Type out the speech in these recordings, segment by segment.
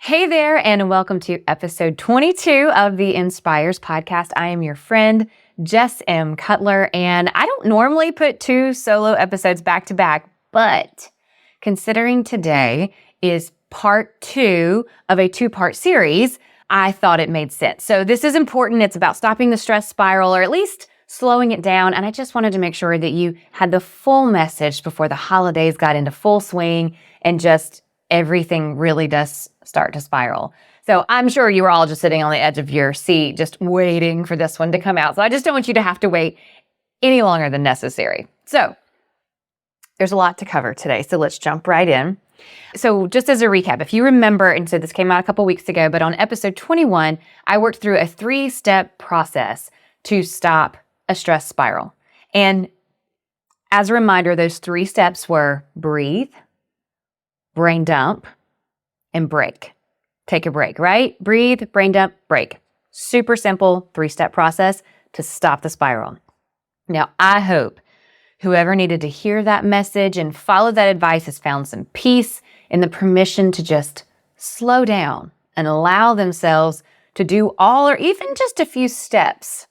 Hey there, and welcome to episode 22 of the ENSPIRES podcast. I am your friend, Jess M. Cutler, and I don't normally put two solo episodes back to back, but considering today is part 2 of a 2-part series, I thought it made sense. So this is important. It's about stopping the stress spiral, or at least slowing it down. And I just wanted to make sure that you had the full message before the holidays got into full swing and just everything really does start to spiral. So I'm sure you were all just sitting on the edge of your seat, just waiting for this one to come out. So I just don't want you to have to wait any longer than necessary. So there's a lot to cover today. So let's jump right in. So just as a recap, if you remember, and so this came out a couple weeks ago, but on episode 21, I worked through a 3-step process to stop a stress spiral. And as a reminder, those 3 steps were breathe, brain dump, and break. Take a break, right? Breathe, brain dump, break. Super simple 3-step process to stop the spiral. Now, I hope whoever needed to hear that message and follow that advice has found some peace and the permission to just slow down and allow themselves to do all or even just a few steps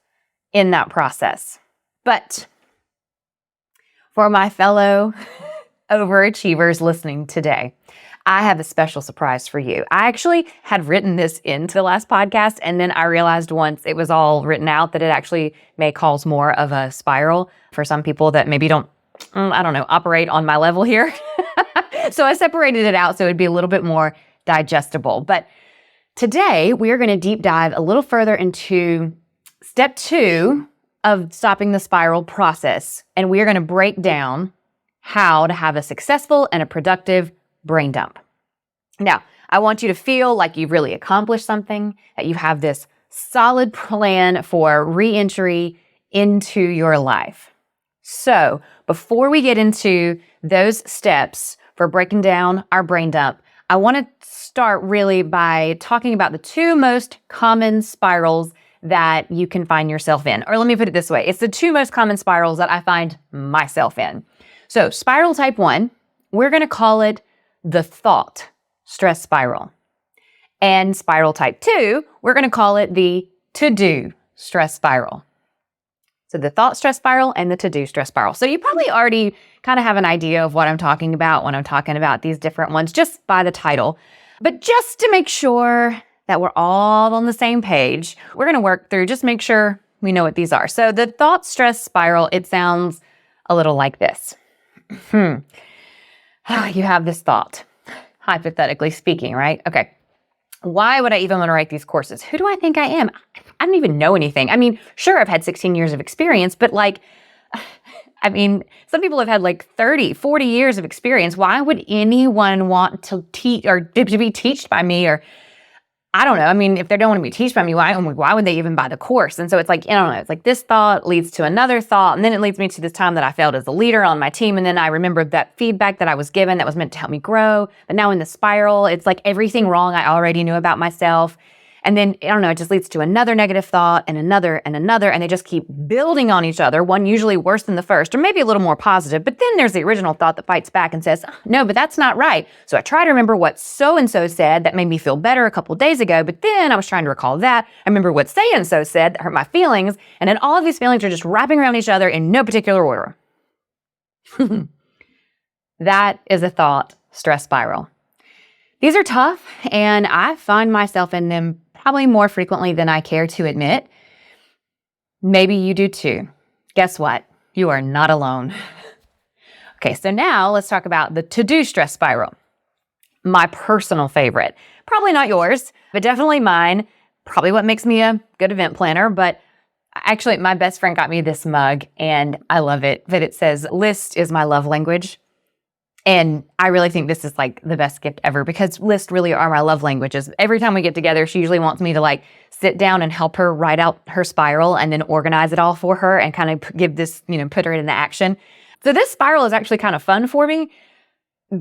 in that process. But for my fellow overachievers listening today, I have a special surprise for you. I actually had written this into the last podcast, and then I realized once it was all written out that it actually may cause more of a spiral for some people that maybe don't, operate on my level here. So I separated it out so it'd be a little bit more digestible. But today we are going to deep dive a little further into step 2 of stopping the spiral process. And we are going to break down how to have a successful and a productive brain dump. Now, I want you to feel like you've really accomplished something, that you have this solid plan for re-entry into your life. So before we get into those steps for breaking down our brain dump, I want to start really by talking about the 2 most common spirals that you can find yourself in. Or let me put it this way. It's the 2 most common spirals that I find myself in. So spiral type 1, we're going to call it the thought stress spiral. And spiral type 2, we're going to call it the to-do stress spiral. So the thought stress spiral and the to-do stress spiral. So you probably already kind of have an idea of what I'm talking about when I'm talking about these different ones just by the title. But just to make sure that we're all on the same page, we're going to work through, just make sure we know what these are. So the thought stress spiral, it sounds a little like this. You have this thought, hypothetically speaking, right? Okay. Why would I even want to write these courses? Who do I think I am? I don't even know anything. I mean, sure, I've had 16 years of experience, but some people have had 30, 40 years of experience. Why would anyone want to teach or to be taught by me? Or I don't know. I mean, if they don't want to be taught by me, why would they even buy the course? And so it's it's this thought leads to another thought. And then it leads me to this time that I failed as a leader on my team. And then I remembered that feedback that I was given that was meant to help me grow. But now in the spiral, it's like everything wrong I already knew about myself. And then, it just leads to another negative thought and another, and they just keep building on each other, one usually worse than the first, or maybe a little more positive. But then there's the original thought that fights back and says, no, but that's not right. So I try to remember what so-and-so said that made me feel better a couple days ago, but then I was trying to recall that. I remember what so-and-so said that hurt my feelings, and then all of these feelings are just wrapping around each other in no particular order. That is a thought stress spiral. These are tough, and I find myself in them probably more frequently than I care to admit. Maybe you do too. Guess what? You are not alone. Okay, so now let's talk about the to-do stress spiral. My personal favorite. Probably not yours, but definitely mine. Probably what makes me a good event planner, but actually my best friend got me this mug and I love it. But it says, "List is my love language." And I really think this is the best gift ever because lists really are my love languages. Every time we get together, she usually wants me to sit down and help her write out her spiral and then organize it all for her and kind of give this, put her into action. So this spiral is actually kind of fun for me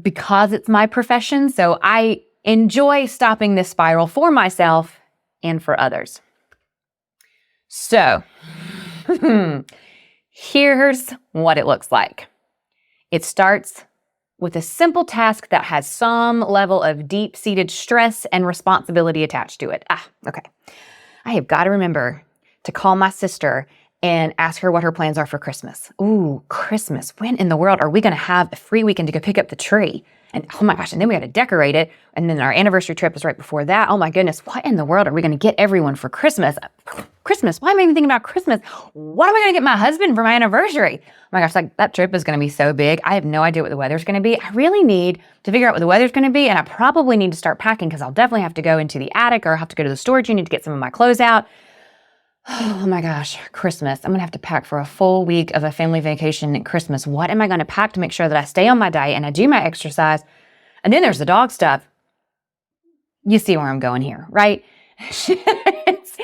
because it's my profession. So I enjoy stopping this spiral for myself and for others. So here's what it looks like. It starts with a simple task that has some level of deep-seated stress and responsibility attached to it. Okay. I have got to remember to call my sister and ask her what her plans are for Christmas. Ooh, Christmas. When in the world are we going to have a free weekend to go pick up the tree? And oh my gosh, and then we got to decorate it. And then our anniversary trip is right before that. Oh my goodness, what in the world are we going to get everyone for Christmas? Christmas, why am I even thinking about Christmas? What am I going to get my husband for my anniversary? Oh my gosh, like that trip is going to be so big. I have no idea what the weather's going to be. I really need to figure out what the weather's going to be. And I probably need to start packing because I'll definitely have to go into the attic or have to go to the storage unit to get some of my clothes out. Oh my gosh, Christmas. I'm going to have to pack for a full week of a family vacation at Christmas. What am I going to pack to make sure that I stay on my diet and I do my exercise? And then there's the dog stuff. You see where I'm going here, right? It's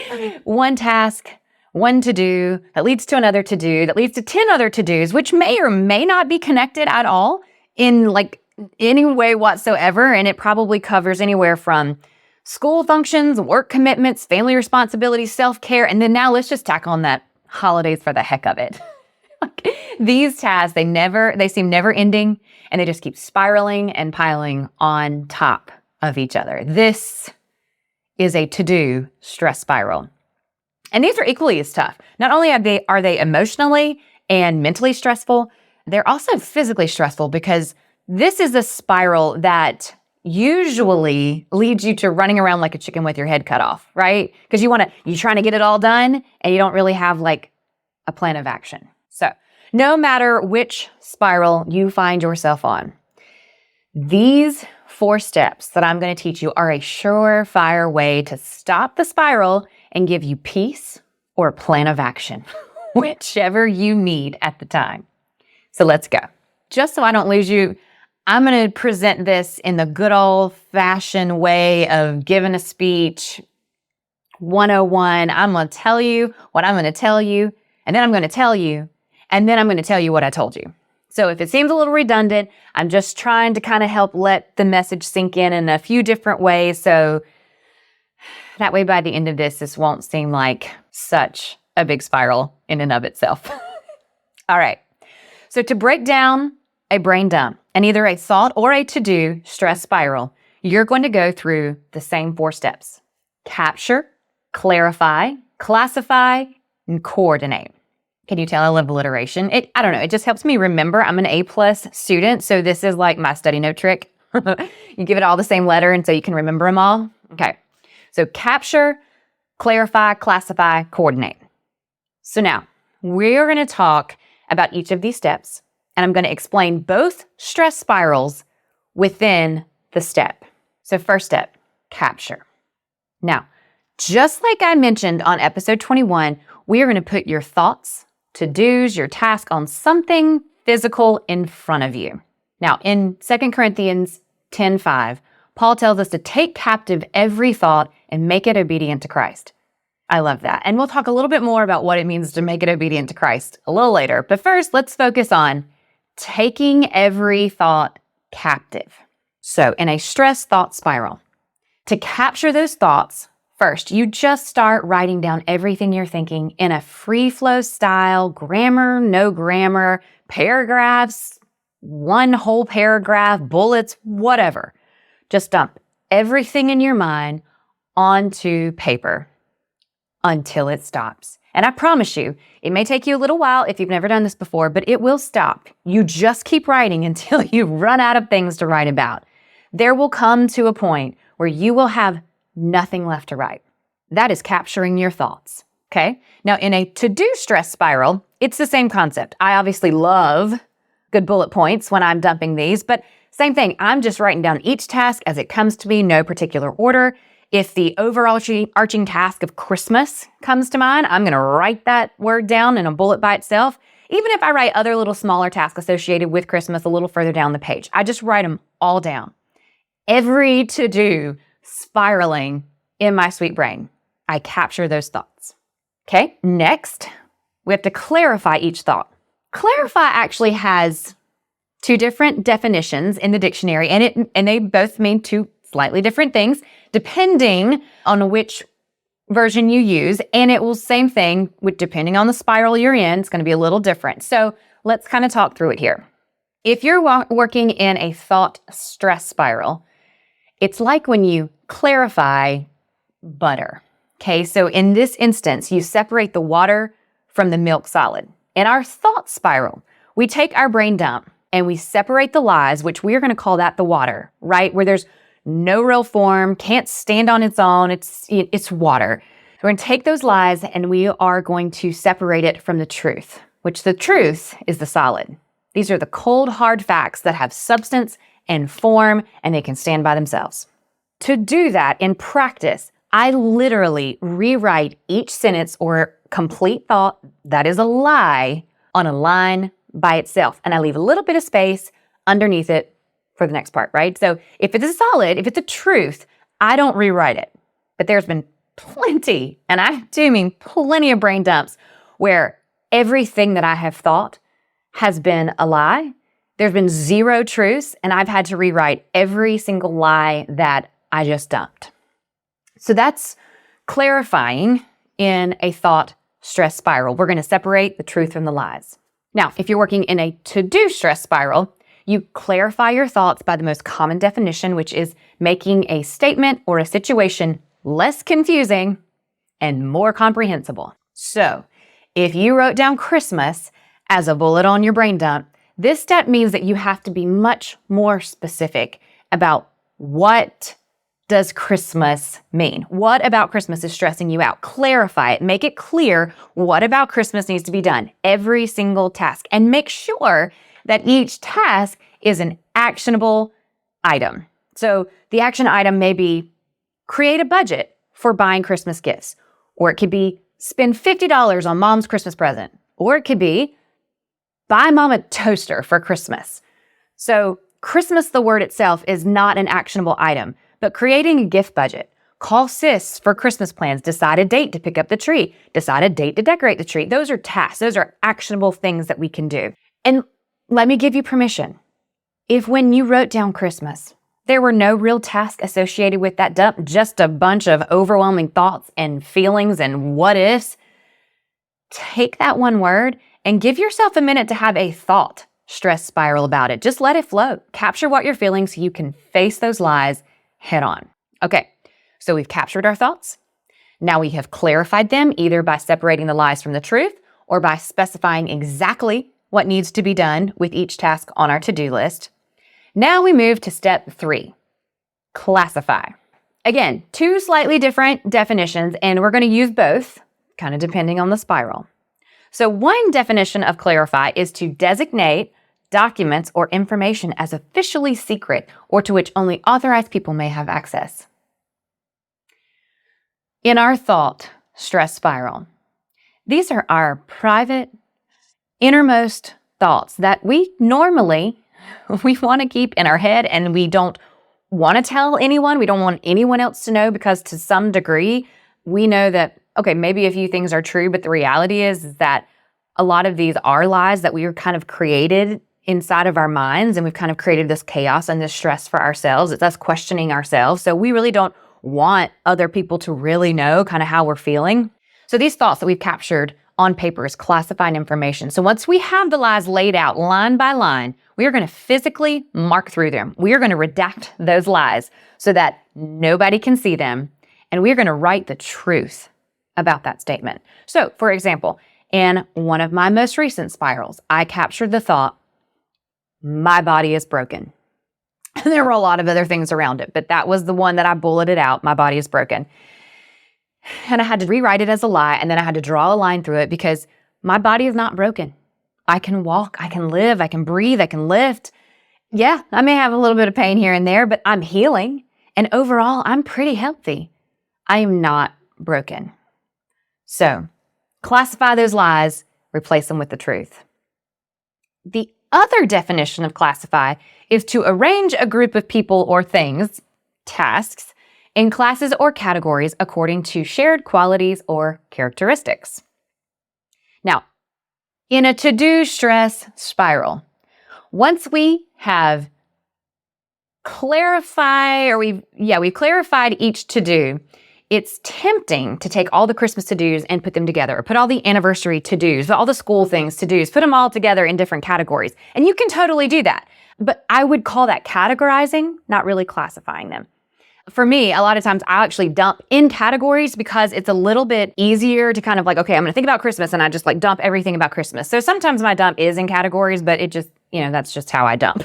one task, one to-do that leads to another to-do that leads to 10 other to-dos, which may or may not be connected at all in like any way whatsoever. And it probably covers anywhere from school functions, work commitments, family responsibilities, self-care, and then now let's just tack on that holidays for the heck of it. These tasks, they seem never ending, and they just keep spiraling and piling on top of each other. This is a to-do stress spiral. And these are equally as tough. Not only are they emotionally and mentally stressful, they're also physically stressful because this is a spiral that usually leads you to running around like a chicken with your head cut off, right? Because you're trying to get it all done and you don't really have like a plan of action. So no matter which spiral you find yourself on, these 4 steps that I'm going to teach you are a surefire way to stop the spiral and give you peace or a plan of action, whichever you need at the time. So let's go. Just so I don't lose you, I'm going to present this in the good old-fashioned way of giving a speech 101. I'm going to tell you what I'm going to tell you, and then I'm going to tell you, and then I'm going to tell you what I told you. So if it seems a little redundant, I'm just trying to kind of help let the message sink in a few different ways. So that way by the end of this won't seem like such a big spiral in and of itself. All right. So to break down a brain dump and either a thought or a to-do stress spiral, you're going to go through the same 4 steps. Capture, clarify, classify, and coordinate. Can you tell I love alliteration? I don't know. It just helps me remember. I'm an A+ student, so this is like my study note trick. You give it all the same letter, and so you can remember them all. Okay. So capture, clarify, classify, coordinate. So now we're going to talk about each of these steps, and I'm going to explain both stress spirals within the step. So first step, capture. Now, just like I mentioned on episode 21, we are going to put your thoughts, to-dos, your task on something physical in front of you. Now, in 2 Corinthians 10:5, Paul tells us to take captive every thought and make it obedient to Christ. I love that. And we'll talk a little bit more about what it means to make it obedient to Christ a little later. But first, let's focus on taking every thought captive. So in a stress thought spiral, to capture those thoughts, first, you just start writing down everything you're thinking in a free flow style, grammar, no grammar, paragraphs, one whole paragraph, bullets, whatever. Just dump everything in your mind onto paper until it stops. And I promise you, it may take you a little while if you've never done this before, but it will stop. You just keep writing until you run out of things to write about. There will come to a point where you will have nothing left to write. That is capturing your thoughts, okay? Now, in a to-do stress spiral, it's the same concept. I obviously love good bullet points when I'm dumping these, but same thing. I'm just writing down each task as it comes to me, no particular order. If the overarching task of Christmas comes to mind, I'm going to write that word down in a bullet by itself. Even if I write other little smaller tasks associated with Christmas a little further down the page, I just write them all down. Every to-do spiraling in my sweet brain, I capture those thoughts. Okay, next, we have to clarify each thought. Clarify actually has 2 different definitions in the dictionary, and they both mean 2 slightly different things depending on which version you use, and it will same thing with depending on the spiral you're in, it's going to be a little different. So let's kind of talk through it here. If you're working in a thought stress spiral, it's like when you clarify butter. Okay, so in this instance, you separate the water from the milk solid. In our thought spiral, we take our brain dump and we separate the lies, which we are going to call that the water, right? Where there's no real form, can't stand on its own, it's water. We're going to take those lies and we are going to separate it from the truth, which the truth is the solid. These are the cold, hard facts that have substance and form, and they can stand by themselves. To do that in practice, I literally rewrite each sentence or complete thought that is a lie on a line by itself. And I leave a little bit of space underneath it for the next part, right? So if it's a solid, if it's a truth, I don't rewrite it. But there's been plenty, and I do mean plenty of brain dumps where everything that I have thought has been a lie. There's been zero truths, and I've had to rewrite every single lie that I just dumped. So that's clarifying in a thought stress spiral. We're going to separate the truth from the lies. Now, if you're working in a to-do stress spiral, you clarify your thoughts by the most common definition, which is making a statement or a situation less confusing and more comprehensible. So, if you wrote down Christmas as a bullet on your brain dump, this step means that you have to be much more specific about what does Christmas mean? What about Christmas is stressing you out? Clarify it. Make it clear what about Christmas needs to be done. Every single task. And make sure that each task is an actionable item. So the action item may be create a budget for buying Christmas gifts. Or it could be spend $50 on mom's Christmas present. Or it could be buy mom a toaster for Christmas. So Christmas, the word itself, is not an actionable item, but creating a gift budget, call sis for Christmas plans, decide a date to pick up the tree, decide a date to decorate the tree. Those are tasks. Those are actionable things that we can do. And let me give you permission. If when you wrote down Christmas, there were no real tasks associated with that dump, just a bunch of overwhelming thoughts and feelings and what ifs, take that one word and give yourself a minute to have a thought stress spiral about it. Just let it float. Capture what you're feeling so you can face those lies head on. Okay, so we've captured our thoughts. Now we have clarified them either by separating the lies from the truth or by specifying exactly what needs to be done with each task on our to-do list. Now we move to step 3, classify. Again, 2 slightly different definitions, and we're going to use both, kind of depending on the spiral. So one definition of clarify is to designate documents or information as officially secret or to which only authorized people may have access. In our thought stress spiral, these are our private, innermost thoughts that we normally want to keep in our head, and we don't want to tell anyone. We don't want anyone else to know because to some degree, we know that, okay, maybe a few things are true, but the reality is that a lot of these are lies that we were kind of created inside of our minds, and we've kind of created this chaos and this stress for ourselves. It's us questioning ourselves. So we really don't want other people to really know kind of how we're feeling. So these thoughts that we've captured on paper is classified information. So once we have the lies laid out line by line, we are going to physically mark through them. We are going to redact those lies so that nobody can see them, and we are going to write the truth about that statement. So, for example, in one of my most recent spirals, I captured the thought, my body is broken. And there were a lot of other things around it, but that was the one that I bulleted out, my body is broken. And I had to rewrite it as a lie, and then I had to draw a line through it because my body is not broken. I can walk, I can live, I can breathe, I can lift. Yeah, I may have a little bit of pain here and there, but I'm healing. And overall, I'm pretty healthy. I am not broken. So, classify those lies, replace them with the truth. The other definition of classify is to arrange a group of people or things, tasks, in classes or categories according to shared qualities or characteristics. Now, in a to-do stress spiral, once we have we've clarified each to-do it's tempting to take all the Christmas to-dos and put them together, or put all the anniversary to-dos, all the school things to-dos, put them all together in different categories. And you can totally do that. But I would call that categorizing, not really classifying them. For me, a lot of times I'll actually dump in categories because it's a little bit easier to kind of like, okay, I'm going to think about Christmas, and I just like dump everything about Christmas. So sometimes my dump is in categories, but it just, that's just how I dump.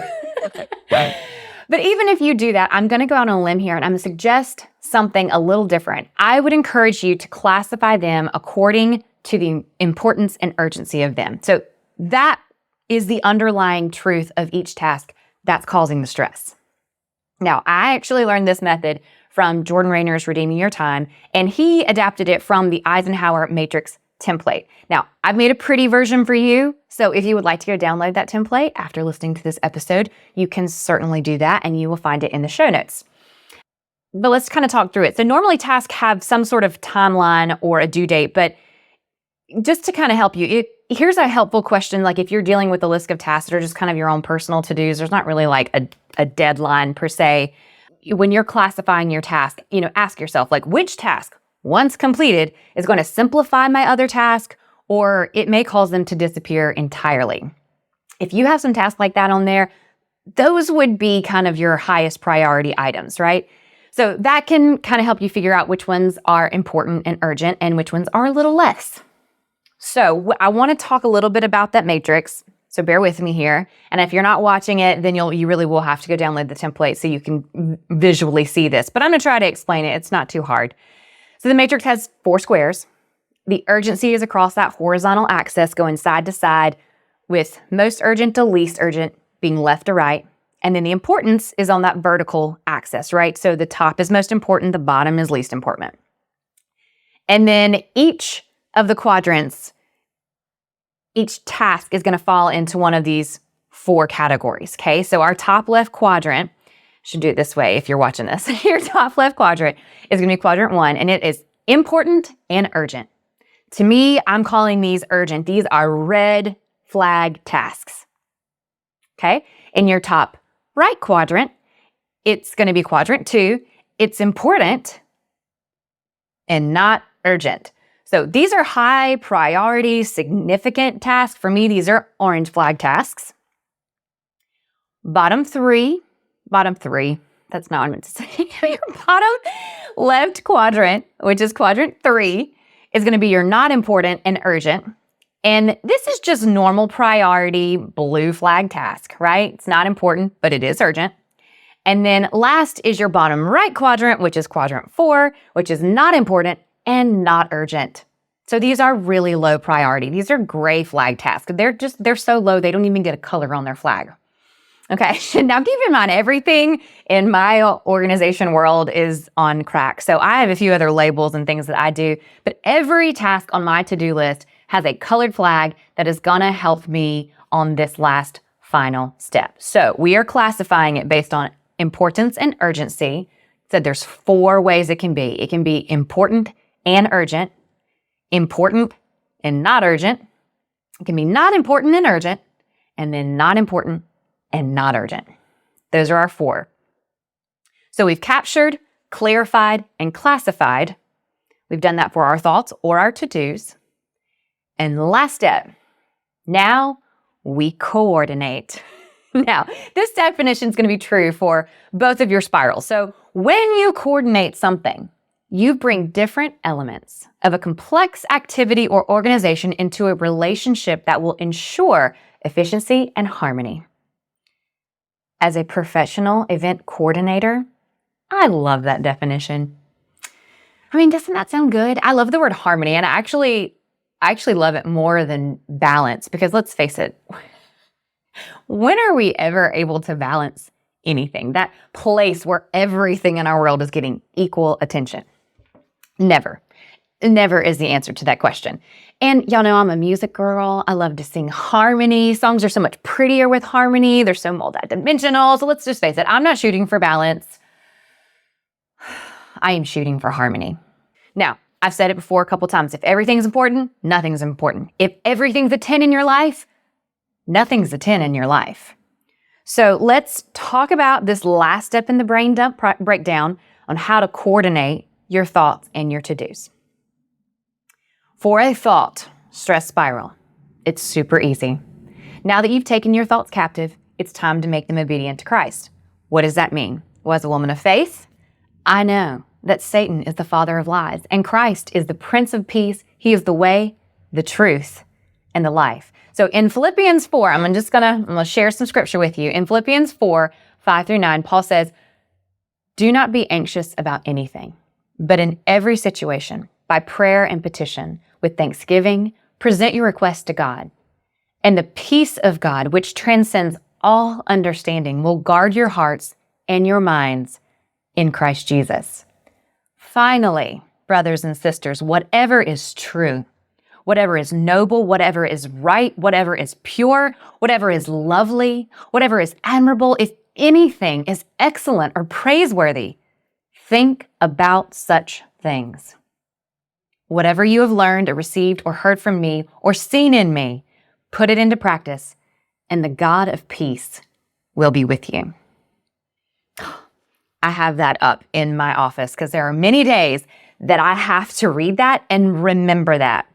But even if you do that, I'm going to go out on a limb here and I'm going to suggest something a little different. I would encourage you to classify them according to the importance and urgency of them. So that is the underlying truth of each task that's causing the stress. Now, I actually learned this method from Jordan Rayner's Redeeming Your Time, and he adapted it from the Eisenhower Matrix template. Now, I've made a pretty version for you, so if you would like to go download that template after listening to this episode, you can certainly do that, and you will find it in the show notes. But let's kind of talk through it. So normally tasks have some sort of timeline or a due date, but just to kind of help you, here's a helpful question. Like if you're dealing with a list of tasks that are just kind of your own personal to-dos, there's not really like a deadline per se. When you're classifying your task, ask yourself, like, which task, once completed, is going to simplify my other task, or it may cause them to disappear entirely. If you have some tasks like that on there, those would be kind of your highest priority items, right? So that can kind of help you figure out which ones are important and urgent and which ones are a little less. So I want to talk a little bit about that matrix. So bear with me here. And if you're not watching it, then you really will have to go download the template so you can visually see this. But I'm going to try to explain it. It's not too hard. So the matrix has 4 squares. The urgency is across that horizontal axis going side to side, with most urgent to least urgent being left to right. And then the importance is on that vertical axis, right? So the top is most important, the bottom is least important. And then each of the quadrants, each task is going to fall into one of these 4 categories, okay? So our top left quadrant, should do it this way if you're watching this. Your top left quadrant is going to be quadrant 1, and it is important and urgent. To me, I'm calling these urgent. These are red flag tasks, okay? In your top right quadrant, it's going to be quadrant 2. It's important and not urgent. So these are high priority, significant tasks. For me, these are orange flag tasks. Bottom three, that's not what I meant to say. Your bottom left quadrant, which is quadrant 3, is going to be your not important and urgent. And this is just normal priority blue flag task, right? It's not important, but it is urgent. And then last is your bottom right quadrant, which is quadrant 4, which is not important and not urgent. So these are really low priority. These are gray flag tasks. They're so low, they don't even get a color on their flag. Okay, now keep in mind, everything in my organization world is on crack. So I have a few other labels and things that I do, but every task on my to-do list has a colored flag that is gonna help me on this last final step. So we are classifying it based on importance and urgency. So there's 4 ways it can be. It can be important and urgent, important and not urgent. It can be not important and urgent, and then not important and not urgent. Those are our 4. So we've captured, clarified, and classified. We've done that for our thoughts or our to-dos. And last step, now we coordinate. Now, this definition is going to be true for both of your spirals. So when you coordinate something, you bring different elements of a complex activity or organization into a relationship that will ensure efficiency and harmony. As a professional event coordinator, I love that definition. I mean, doesn't that sound good? I love the word harmony, and I actually love it more than balance, because let's face it, when are we ever able to balance anything? That place where everything in our world is getting equal attention. Never. Never is the answer to that question. And y'all know I'm a music girl. I love to sing harmony. Songs are so much prettier with harmony. They're so multidimensional. So let's just face it, I'm not shooting for balance. I am shooting for harmony. Now, I've said it before a couple times. If everything's important, nothing's important. If everything's a 10 in your life, nothing's a 10 in your life. So let's talk about this last step in the brain dump breakdown on how to coordinate your thoughts and your to-dos. For a thought stress spiral, it's super easy. Now that you've taken your thoughts captive, it's time to make them obedient to Christ. What does that mean? Well, as a woman of faith, I know that Satan is the father of lies and Christ is the Prince of Peace. He is the way, the truth, and the life. So in Philippians 4, I'm going to share some scripture with you. In Philippians 4, 5-9, Paul says, "Do not be anxious about anything, but in every situation, by prayer and petition, with thanksgiving, present your requests to God. And the peace of God, which transcends all understanding, will guard your hearts and your minds in Christ Jesus." Finally, brothers and sisters, whatever is true, whatever is noble, whatever is right, whatever is pure, whatever is lovely, whatever is admirable, if anything is excellent or praiseworthy, think about such things. Whatever you have learned or received or heard from me or seen in me, put it into practice, and the God of peace will be with you. I have that up in my office because there are many days that I have to read that and remember that.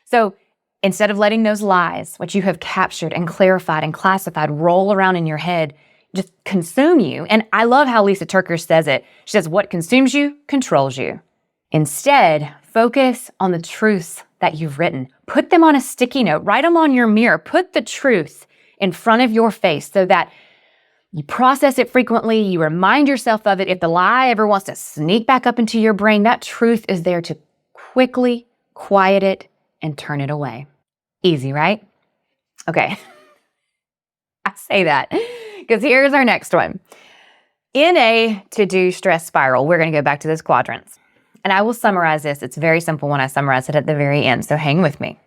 So instead of letting those lies, which you have captured and clarified and classified, roll around in your head, just consume you. And I love how Lisa Turker says it. She says, what consumes you controls you. Instead, focus on the truths that you've written. Put them on a sticky note. Write them on your mirror. Put the truth in front of your face so that you process it frequently. You remind yourself of it. If the lie ever wants to sneak back up into your brain, that truth is there to quickly quiet it and turn it away. Easy, right? Okay. I say that because here's our next one. In a to-do stress spiral, we're going to go back to those quadrants. And I will summarize this. It's very simple when I summarize it at the very end, so hang with me.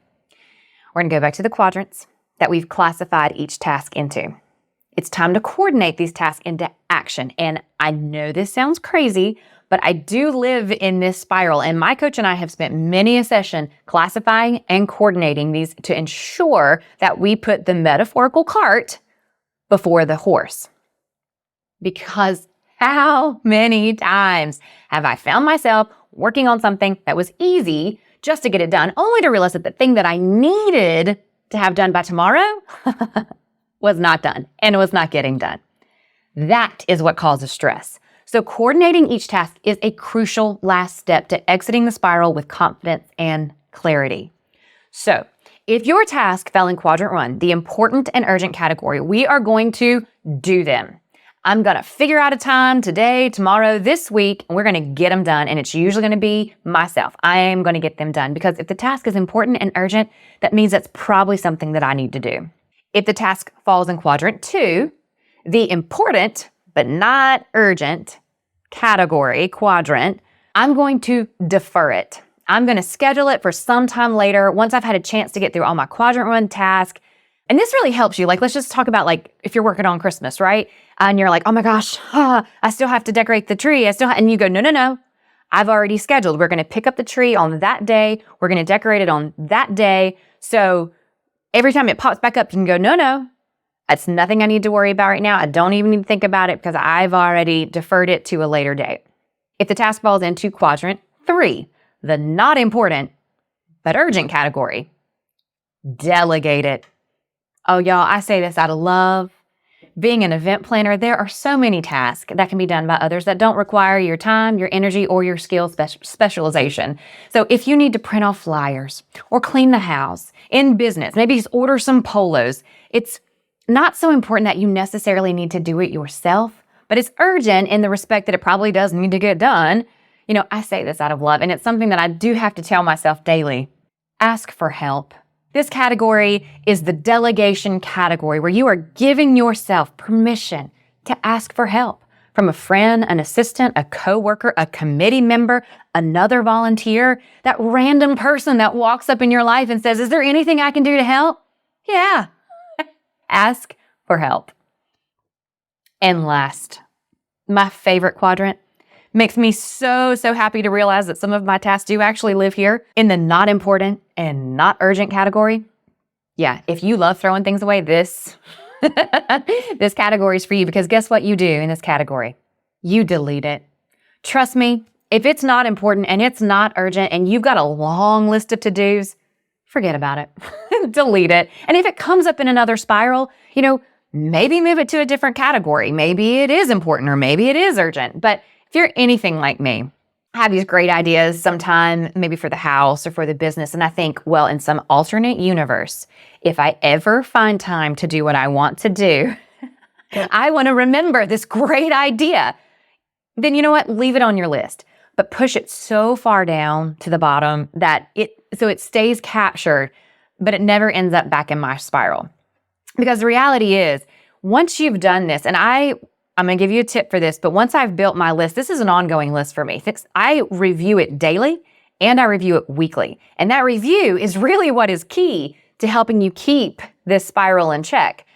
We're going to go back to the quadrants that we've classified each task into. It's time to coordinate these tasks into action. And I know this sounds crazy, but I do live in this spiral. And my coach and I have spent many a session classifying and coordinating these to ensure that we put the metaphorical cart before the horse. Because how many times have I found myself working on something that was easy just to get it done, only to realize that the thing that I needed to have done by tomorrow was not done and was not getting done. That is what causes stress. So coordinating each task is a crucial last step to exiting the spiral with confidence and clarity. So if your task fell in quadrant 1, the important and urgent category, we are going to do them. I'm going to figure out a time today, tomorrow, this week, and we're going to get them done. And it's usually going to be myself. I am going to get them done because if the task is important and urgent, that means that's probably something that I need to do. If the task falls in quadrant 2, the important but not urgent category, quadrant, I'm going to defer it. I'm going to schedule it for some time later once I've had a chance to get through all my quadrant 1 tasks. And this really helps you. Like, let's just talk about like if you're working on Christmas, right? And you're like, oh my gosh, I still have to decorate the tree. And you go, no. I've already scheduled. We're going to pick up the tree on that day. We're going to decorate it on that day. So every time it pops back up, you can go, no. That's nothing I need to worry about right now. I don't even need to think about it because I've already deferred it to a later date. If the task falls into quadrant 3, the not important but urgent category, delegate it. Oh, y'all, I say this out of love. Being an event planner, there are so many tasks that can be done by others that don't require your time, your energy, or your skill specialization. So if you need to print off flyers or clean the house in business, maybe just order some polos, it's not so important that you necessarily need to do it yourself, but it's urgent in the respect that it probably does need to get done. You know, I say this out of love, and it's something that I do have to tell myself daily. Ask for help. This category is the delegation category where you are giving yourself permission to ask for help from a friend, an assistant, a coworker, a committee member, another volunteer, that random person that walks up in your life and says, is there anything I can do to help? Yeah. Ask for help. And last, my favorite quadrant, makes me so happy to realize that some of my tasks do actually live here in the not important and not urgent category. Yeah, if you love throwing things away, this category is for you because guess what you do in this category? You delete it. Trust me, If it's not important and it's not urgent and you've got a long list of to-dos, forget about it. Delete it. And if it comes up in another spiral, maybe move it to a different category. Maybe it is important or maybe it is urgent. But if you're anything like me, I have these great ideas sometime, maybe for the house or for the business. And I think, well, in some alternate universe, if I ever find time to do what I want to do, I want to remember this great idea. Then you know what? Leave it on your list, but push it so far down to the bottom that it stays captured, but it never ends up back in my spiral. Because the reality is, once you've done this, and I'm going to give you a tip for this, but once I've built my list, this is an ongoing list for me. I review it daily and I review it weekly. And that review is really what is key to helping you keep this spiral in check.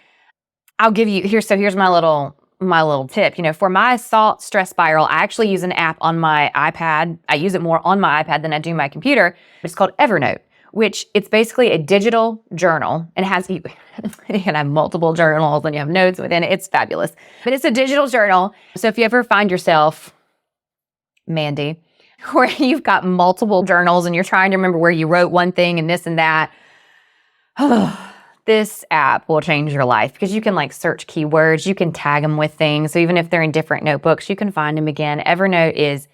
I'll give you, here's my little tip. For my thought stress spiral, I actually use an app on my iPad. I use it more on my iPad than I do my computer. It's called Evernote, which it's basically a digital journal and you can have multiple journals and you have notes within it. It's fabulous. But it's a digital journal. So if you ever find yourself, Mandy, where you've got multiple journals and you're trying to remember where you wrote one thing and this and that, this app will change your life because you can search keywords, you can tag them with things. So even if they're in different notebooks, you can find them again. Evernote is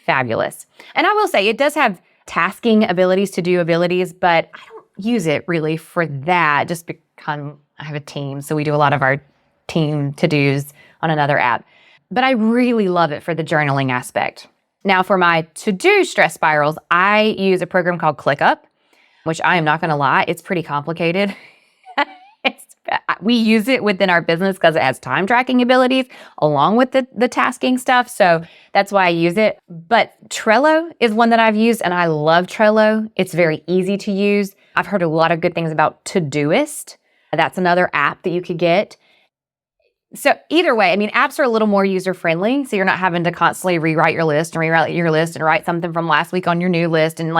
fabulous. And I will say it does have tasking abilities, to-do abilities, but I don't use it really for that just because I have a team. So we do a lot of our team to-dos on another app. But I really love it for the journaling aspect. Now for my to-do stress spirals, I use a program called ClickUp, which I am not going to lie, it's pretty complicated. We use it within our business because it has time tracking abilities along with the tasking stuff. So that's why I use it. But Trello is one that I've used and I love Trello. It's very easy to use. I've heard a lot of good things about Todoist. That's another app that you could get. So either way, apps are a little more user-friendly. So you're not having to constantly rewrite your list and write something from last week on your new list. And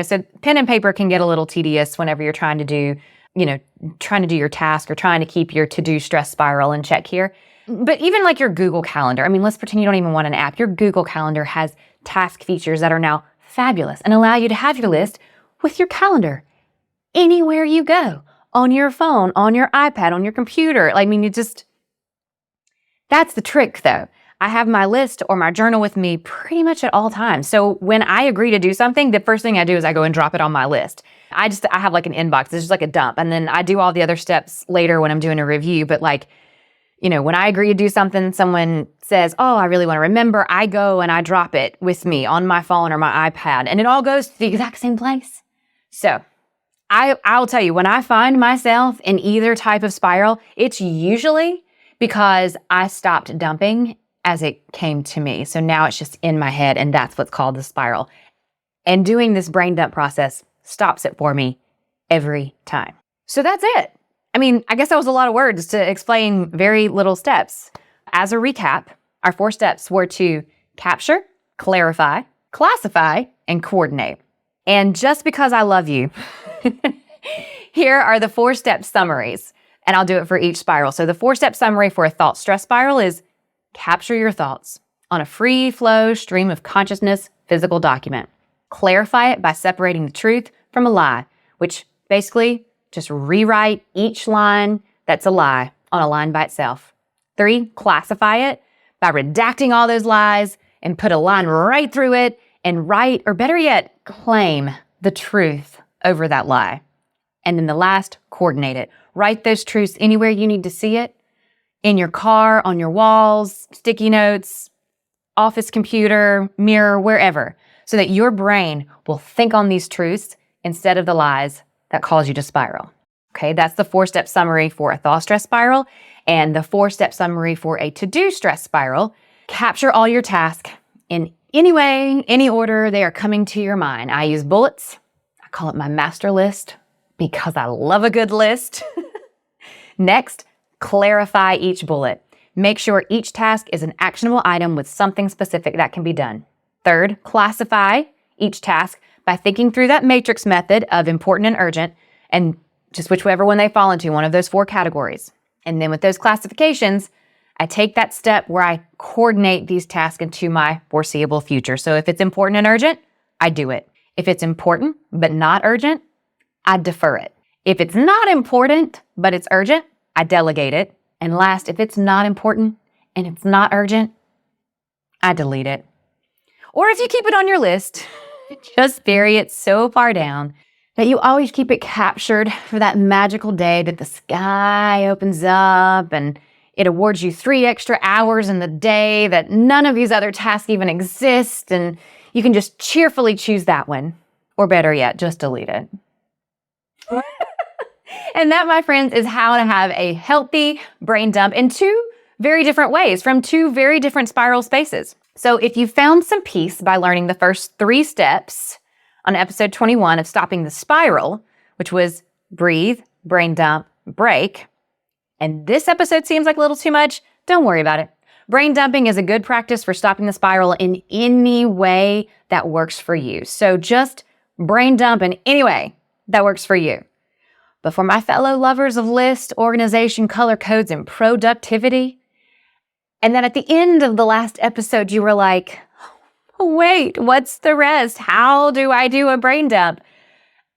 so pen and paper can get a little tedious whenever you're trying to do your task or trying to keep your to-do stress spiral in check here. But even your Google Calendar, let's pretend you don't even want an app. Your Google Calendar has task features that are now fabulous and allow you to have your list with your calendar anywhere you go, on your phone, on your iPad, on your computer. That's the trick though. I have my list or my journal with me pretty much at all times. So when I agree to do something, the first thing I do is I go and drop it on my list. I have an inbox. It's just a dump. And then I do all the other steps later when I'm doing a review. But when I agree to do something, someone says, oh, I really want to remember, I go and I drop it with me on my phone or my iPad. And it all goes to the exact same place. So I'll tell you, when I find myself in either type of spiral, it's usually because I stopped dumping as it came to me. So now it's just in my head, and that's what's called the spiral. And doing this brain dump process stops it for me every time. So that's it. I guess that was a lot of words to explain very little steps. As a recap, our 4 steps were to capture, clarify, classify, and coordinate. And just because I love you, here are the 4-step summaries, and I'll do it for each spiral. So the 4-step summary for a thought stress spiral is capture your thoughts on a free flow stream of consciousness physical document. Clarify it by separating the truth from a lie, which basically just rewrite each line that's a lie on a line by itself. 3, classify it by redacting all those lies and put a line right through it and write, or better yet, claim the truth over that lie. And then the last, coordinate it. Write those truths anywhere you need to see it. In your car, on your walls, sticky notes, office computer, mirror, wherever, so that your brain will think on these truths instead of the lies that cause you to spiral. Okay, that's the 4-step summary for a thought stress spiral, and the 4-step summary for a to-do stress spiral. Capture all your tasks in any way, any order they are coming to your mind. I use bullets. I call it my master list because I love a good list. Next, clarify each bullet. Make sure each task is an actionable item with something specific that can be done. Third, classify each task by thinking through that matrix method of important and urgent, and just whichever one they fall into, one of those 4 categories. And then with those classifications, I take that step where I coordinate these tasks into my foreseeable future. So if it's important and urgent, I do it. If it's important but not urgent, I defer it. If it's not important but it's urgent, I delegate it. And last, if it's not important and it's not urgent, I delete it. Or if you keep it on your list, just bury it so far down that you always keep it captured for that magical day that the sky opens up and it awards you 3 extra hours in the day that none of these other tasks even exist, and you can just cheerfully choose that one. Or better yet, just delete it. And that, my friends, is how to have a healthy brain dump in 2 very different ways from 2 very different spiral spaces. So if you found some peace by learning the first 3 steps on episode 21 of Stopping the Spiral, which was breathe, brain dump, break, and this episode seems like a little too much, don't worry about it. Brain dumping is a good practice for stopping the spiral in any way that works for you. So just brain dump in any way that works for you. But for my fellow lovers of list, organization, color codes, and productivity, and then at the end of the last episode, you were like, wait, what's the rest? How do I do a brain dump?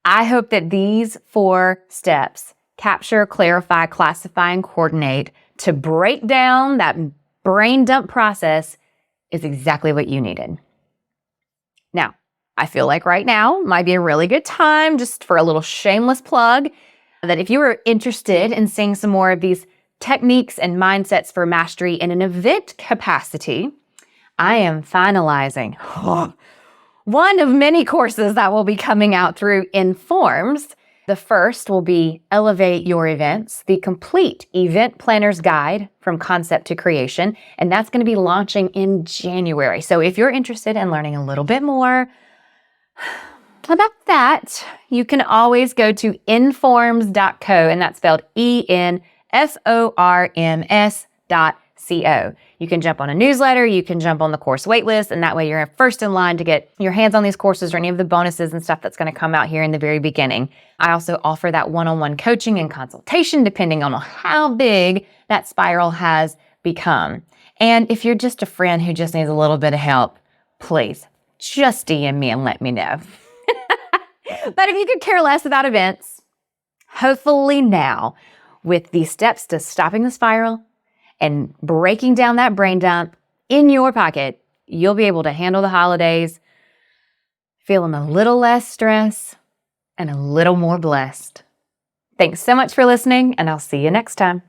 I hope that these 4 steps, capture, clarify, classify, and coordinate, to break down that brain dump process, is exactly what you needed. Now, I feel like right now might be a really good time just for a little shameless plug that if you are interested in seeing some more of these techniques and mindsets for mastery in an event capacity, I am finalizing one of many courses that will be coming out through ENSPIRES. The first will be Elevate Your Events, the complete event planner's guide from concept to creation, and that's going to be launching in January. So if you're interested in learning a little bit more about that, you can always go to enforms.co, and that's spelled enforms.co. You can jump on a newsletter, you can jump on the course waitlist, and that way you're first in line to get your hands on these courses or any of the bonuses and stuff that's going to come out here in the very beginning. I also offer that one-on-one coaching and consultation depending on how big that spiral has become. And if you're just a friend who just needs a little bit of help, please just DM me and let me know. But if you could care less about events, hopefully now, with these steps to stopping the spiral and breaking down that brain dump in your pocket, you'll be able to handle the holidays feeling a little less stress and a little more blessed. Thanks so much for listening, and I'll see you next time.